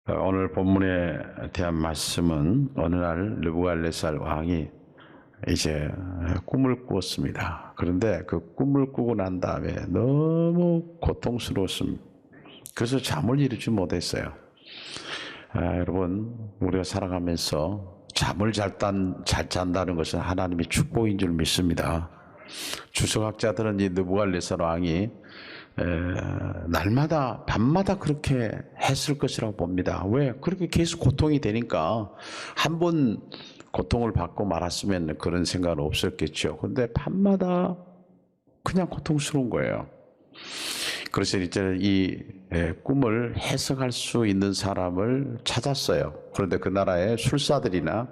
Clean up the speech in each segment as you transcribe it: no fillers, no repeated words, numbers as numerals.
오늘 본문에 대한 말씀은 어느 날 느부갓네살 왕이 이제 꿈을 꾸었습니다. 그런데 그 꿈을 꾸고 난 다음에 너무 고통스러웠습니다. 그래서 잠을 이루지 못했어요. 여러분, 우리가 살아가면서 잠을 잘 잔다는 것은 하나님의 축복인 줄 믿습니다. 주석학자들은 이 느부갓네살 왕이 날마다 밤마다 그렇게 했을 것이라고 봅니다. 왜? 그렇게 계속 고통이 되니까 한 번 고통을 받고 말았으면 그런 생각은 없었겠죠. 그런데 밤마다 그냥 고통스러운 거예요. 그래서 이제 이 꿈을 해석할 수 있는 사람을 찾았어요. 그런데 그 나라의 술사들이나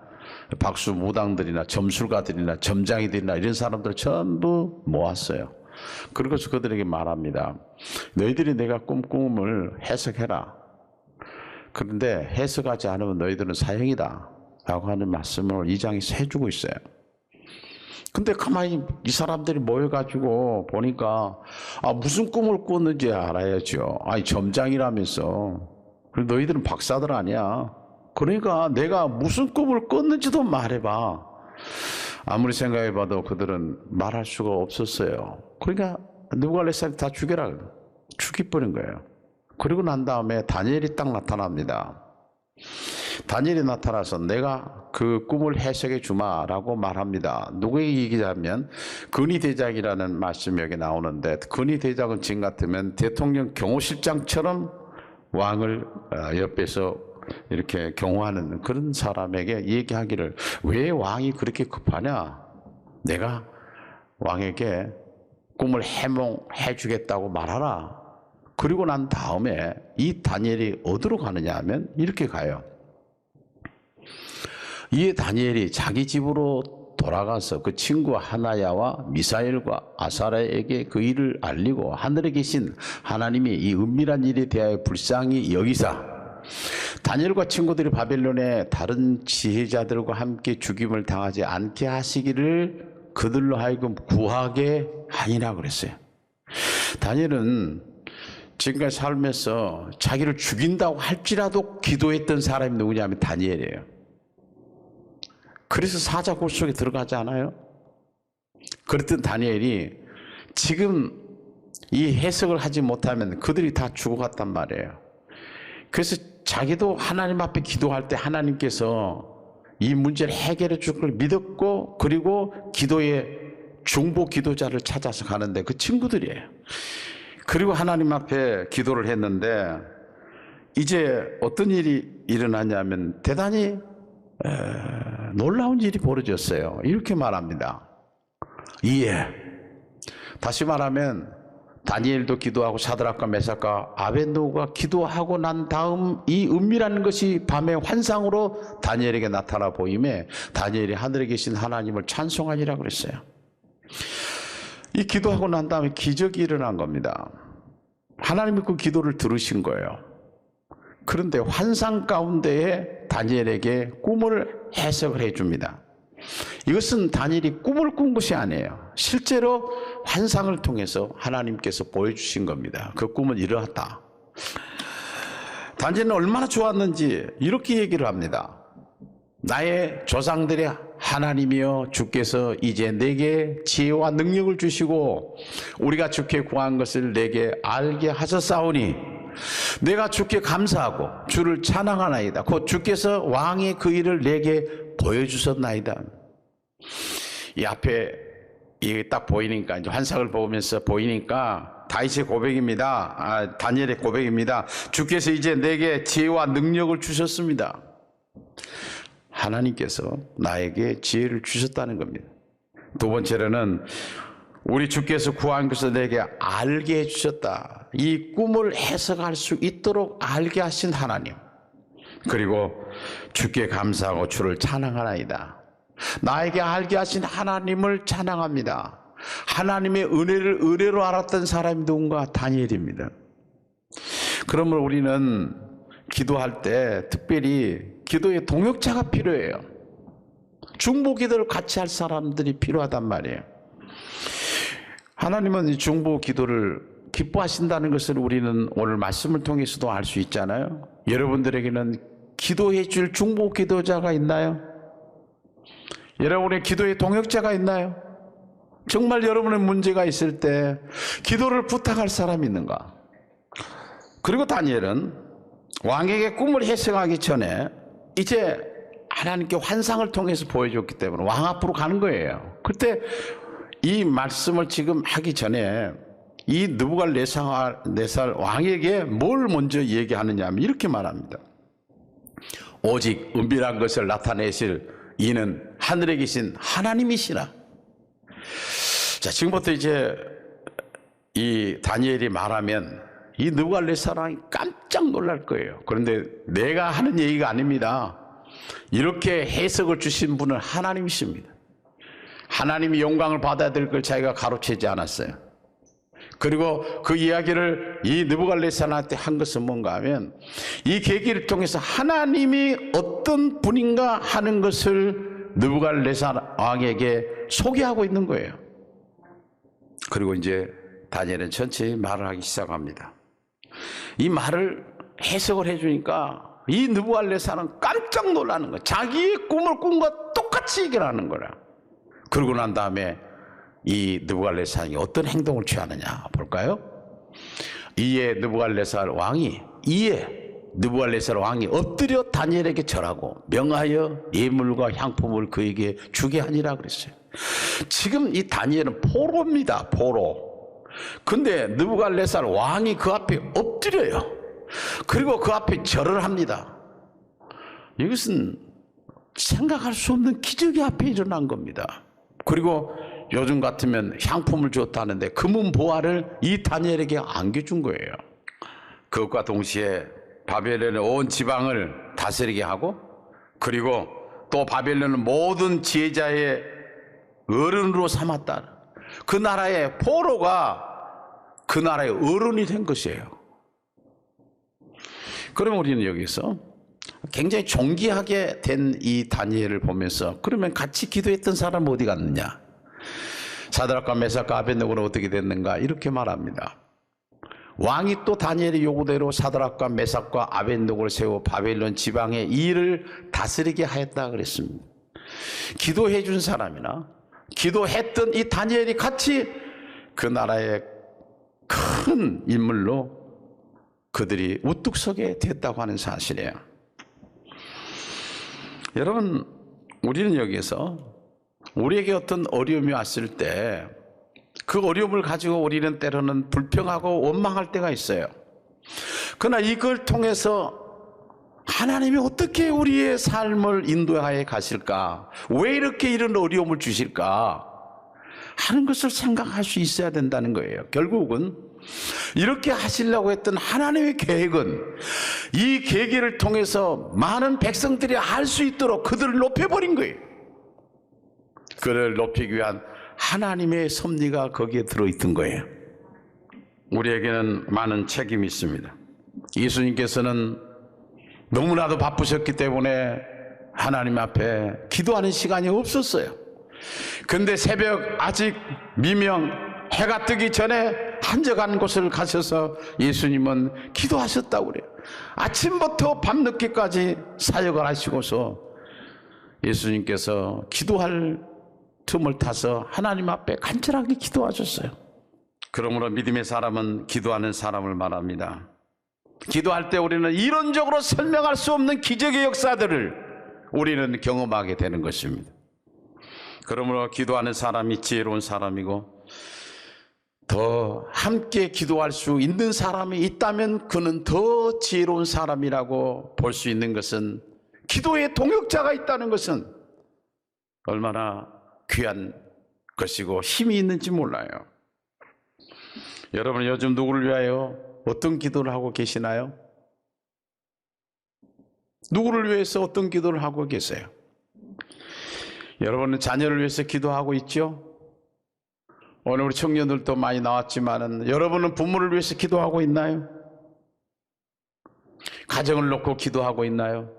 박수 무당들이나 점술가들이나 점장이들이나 이런 사람들 전부 모았어요. 그래서 그들에게 말합니다. 너희들이 내가 꿈을 해석해라. 그런데 해석하지 않으면 너희들은 사형이다 라고 하는 말씀을 이 장에서 해주고 있어요. 근데 가만히 이 사람들이 모여가지고 보니까 무슨 꿈을 꿨는지 알아야죠. 아니 점장이라면서. 그리고 너희들은 박사들 아니야. 그러니까 내가 무슨 꿈을 꿨는지도 말해봐. 아무리 생각해봐도 그들은 말할 수가 없었어요. 그러니까 느부갓네살이 다 죽여라. 죽여버린 거예요. 그리고 난 다음에 다니엘이 딱 나타납니다. 다니엘이 나타나서 내가 그 꿈을 해석해 주마라고 말합니다. 누구에게 얘기하면 근위대장이라는 말씀이 여기 나오는데, 근위대장은 지금 같으면 대통령 경호실장처럼 왕을 옆에서 이렇게 경호하는 그런 사람에게 얘기하기를, 왜 왕이 그렇게 급하냐? 내가 왕에게 꿈을 해몽해 주겠다고 말하라. 그리고 난 다음에 이 다니엘이 어디로 가느냐 하면 이렇게 가요. 이에 다니엘이 자기 집으로 돌아가서 그 친구 하나야와 미사엘과 아사랴에게 그 일을 알리고 하늘에 계신 하나님이 이 은밀한 일에 대하여 불쌍히 여기사 다니엘과 친구들이 바벨론의 다른 지혜자들과 함께 죽임을 당하지 않게 하시기를 그들로 하여금 구하게 하니라 그랬어요. 다니엘은 지금까지 살면서 자기를 죽인다고 할지라도 기도했던 사람이 누구냐면 다니엘이에요. 그래서 사자굴 속에 들어가지 않아요? 그랬던 다니엘이 지금 이 해석을 하지 못하면 그들이 다 죽어갔단 말이에요. 그래서 자기도 하나님 앞에 기도할 때 하나님께서 이 문제를 해결해 줄 걸 믿었고, 그리고 기도의 중보 기도자를 찾아서 가는데 그 친구들이에요. 그리고 하나님 앞에 기도를 했는데 이제 어떤 일이 일어나냐면 대단히 놀라운 일이 벌어졌어요. 이렇게 말합니다. 이에 다시 말하면 다니엘도 기도하고 사드락과 메삭과 아벤노고가 기도하고 난 다음 이 은밀한 것이 밤의 환상으로 다니엘에게 나타나 보임에 다니엘이 하늘에 계신 하나님을 찬송하니라 그랬어요. 이 기도하고 난 다음에 기적이 일어난 겁니다. 하나님이 그 기도를 들으신 거예요. 그런데 환상 가운데에 다니엘에게 꿈을 해석을 해줍니다. 이것은 다니엘이 꿈을 꾼 것이 아니에요. 실제로 환상을 통해서 하나님께서 보여주신 겁니다. 그 꿈은 이러하다. 다니엘은 얼마나 좋았는지 이렇게 얘기를 합니다. 나의 조상들의 하나님이여 주께서 이제 내게 지혜와 능력을 주시고 우리가 주께 구한 것을 내게 알게 하셨사오니 내가 주께 감사하고 주를 찬양하나이다. 곧 주께서 왕의 그 일을 내게 보여주셨나이다. 이 앞에 이게 딱 보이니까, 이제 환상을 보면서 보이니까 다윗의 고백입니다. 다니엘의 고백입니다. 주께서 이제 내게 지혜와 능력을 주셨습니다. 하나님께서 나에게 지혜를 주셨다는 겁니다. 두 번째로는 우리 주께서 구한 것을 내게 알게 해주셨다. 이 꿈을 해석할 수 있도록 알게 하신 하나님. 그리고 주께 감사하고 주를 찬양하나이다. 나에게 알게 하신 하나님을 찬양합니다. 하나님의 은혜를 은혜로 알았던 사람이 누군가? 다니엘입니다. 그러면 우리는 기도할 때 특별히 기도의 동역자가 필요해요. 중보 기도를 같이 할 사람들이 필요하단 말이에요. 하나님은 이 중보 기도를 기뻐하신다는 것을 우리는 오늘 말씀을 통해서도 알 수 있잖아요. 여러분들에게는 기도해 줄 중보 기도자가 있나요? 여러분의 기도의 동역자가 있나요? 정말 여러분의 문제가 있을 때 기도를 부탁할 사람이 있는가? 그리고 다니엘은 왕에게 꿈을 해석하기 전에 이제 하나님께 환상을 통해서 보여줬기 때문에 왕 앞으로 가는 거예요. 그때 이 말씀을 지금 하기 전에 이 느부갓네살 왕에게 뭘 먼저 얘기하느냐 하면 이렇게 말합니다. 오직 은밀한 것을 나타내실 이는 하늘에 계신 하나님이시라. 자, 지금부터 이제 이 다니엘이 말하면 이 느부갓네살 왕이 깜짝 놀랄 거예요. 그런데 내가 하는 얘기가 아닙니다. 이렇게 해석을 주신 분은 하나님이십니다. 하나님이 영광을 받아야 될 걸 자기가 가로채지 않았어요. 그리고 그 이야기를 이 느부갓네살한테 한 것은 뭔가 하면 이 계기를 통해서 하나님이 어떤 분인가 하는 것을 느부갓네살 왕에게 소개하고 있는 거예요. 그리고 이제 다니엘은 천천히 말을 하기 시작합니다. 이 말을 해석을 해주니까 이 느부갓네살은 깜짝 놀라는 거야. 자기의 꿈을 꾼 것과 똑같이 얘기를 하는 거라. 그러고 난 다음에 이 느부갓네살이 어떤 행동을 취하느냐 볼까요? 이에 느부갓네살 왕이 엎드려 다니엘에게 절하고 명하여 예물과 향품을 그에게 주게 하니라 그랬어요. 지금 이 다니엘은 포로입니다. 포로. 근데 느부갓네살 왕이 그 앞에 엎드려요. 그리고 그 앞에 절을 합니다. 이것은 생각할 수 없는 기적이 앞에 일어난 겁니다. 그리고 요즘 같으면 향품을 줬다는데 금은 보화를 이 다니엘에게 안겨준 거예요. 그것과 동시에 바벨론의 온 지방을 다스리게 하고, 그리고 또 바벨론은 모든 지혜자의 어른으로 삼았다. 그 나라의 포로가 그 나라의 어른이 된 것이에요. 그러면 우리는 여기서 굉장히 존귀하게 된 이 다니엘을 보면서 그러면 같이 기도했던 사람은 어디 갔느냐? 사드락과 메삭과 아벳느고는 어떻게 됐는가? 이렇게 말합니다. 왕이 또 다니엘의 요구대로 사드락과 메삭과 아벳느고를 세워 바벨론 지방의 일을 다스리게 하였다 그랬습니다. 기도해 준 사람이나 기도했던 이 다니엘이 같이 그 나라의 큰 인물로 그들이 우뚝 서게 됐다고 하는 사실이에요. 여러분, 우리는 여기에서 우리에게 어떤 어려움이 왔을 때 그 어려움을 가지고 우리는 때로는 불평하고 원망할 때가 있어요. 그러나 이걸 통해서 하나님이 어떻게 우리의 삶을 인도하여 가실까? 왜 이렇게 이런 어려움을 주실까? 하는 것을 생각할 수 있어야 된다는 거예요. 결국은 이렇게 하시려고 했던 하나님의 계획은 이 계기를 통해서 많은 백성들이 알 수 있도록 그들을 높여버린 거예요. 그를 높이기 위한 하나님의 섭리가 거기에 들어있던 거예요. 우리에게는 많은 책임이 있습니다. 예수님께서는 너무나도 바쁘셨기 때문에 하나님 앞에 기도하는 시간이 없었어요. 그런데 새벽 아직 미명 해가 뜨기 전에 한적한 곳을 가셔서 예수님은 기도하셨다고 그래요. 아침부터 밤늦게까지 사역을 하시고서 예수님께서 기도할 틈을 타서 하나님 앞에 간절하게 기도하셨어요. 그러므로 믿음의 사람은 기도하는 사람을 말합니다. 기도할 때 우리는 이론적으로 설명할 수 없는 기적의 역사들을 우리는 경험하게 되는 것입니다. 그러므로 기도하는 사람이 지혜로운 사람이고, 더 함께 기도할 수 있는 사람이 있다면 그는 더 지혜로운 사람이라고 볼 수 있는 것은, 기도의 동역자가 있다는 것은 얼마나 귀한 것이고 힘이 있는지 몰라요. 여러분, 요즘 누구를 위하여 어떤 기도를 하고 계시나요? 누구를 위해서 어떤 기도를 하고 계세요? 여러분은 자녀를 위해서 기도하고 있죠? 오늘 우리 청년들도 많이 나왔지만은 여러분은 부모를 위해서 기도하고 있나요? 가정을 놓고 기도하고 있나요?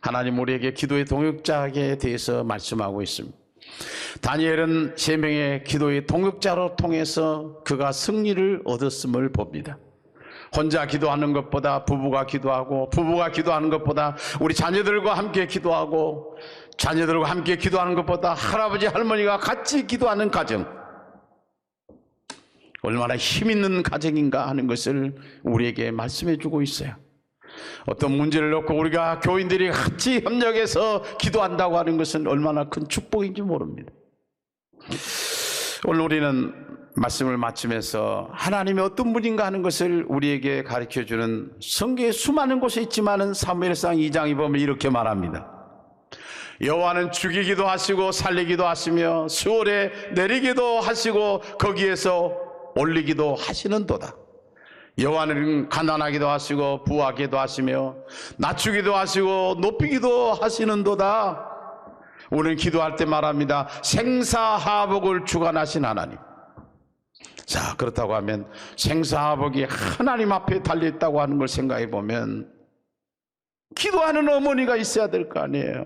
하나님 우리에게 기도의 동역자에 대해서 말씀하고 있습니다. 다니엘은 세 명의 기도의 동역자로 통해서 그가 승리를 얻었음을 봅니다. 혼자 기도하는 것보다 부부가 기도하고, 부부가 기도하는 것보다 우리 자녀들과 함께 기도하고, 자녀들과 함께 기도하는 것보다 할아버지 할머니가 같이 기도하는 가정, 얼마나 힘 있는 가정인가 하는 것을 우리에게 말씀해 주고 있어요. 어떤 문제를 놓고 우리가 교인들이 같이 협력해서 기도한다고 하는 것은 얼마나 큰 축복인지 모릅니다. 오늘 우리는 말씀을 마치면서 하나님이 어떤 분인가 하는 것을 우리에게 가르쳐주는, 성경에 수많은 곳에 있지만은 사무엘상 2장에 보면 이렇게 말합니다. 여호와는 죽이기도 하시고 살리기도 하시며 수월에 내리기도 하시고 거기에서 올리기도 하시는도다. 여호와는 가난하기도 하시고 부하기도 하시며 낮추기도 하시고 높이기도 하시는도다. 우리는 기도할 때 말합니다. 생사하복을 주관하신 하나님. 자, 그렇다고 하면 생사하복이 하나님 앞에 달려있다고 하는 걸 생각해 보면 기도하는 어머니가 있어야 될 거 아니에요.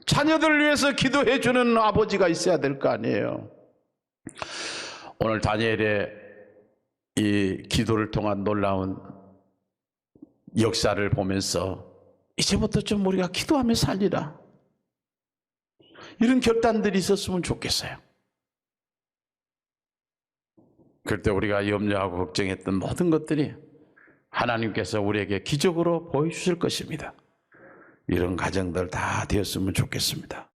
자녀들을 위해서 기도해 주는 아버지가 있어야 될 거 아니에요. 오늘 다니엘의 이 기도를 통한 놀라운 역사를 보면서 이제부터 좀 우리가 기도하며 살리라, 이런 결단들이 있었으면 좋겠어요. 그때 우리가 염려하고 걱정했던 모든 것들이 하나님께서 우리에게 기적으로 보여주실 것입니다. 이런 가정들 다 되었으면 좋겠습니다.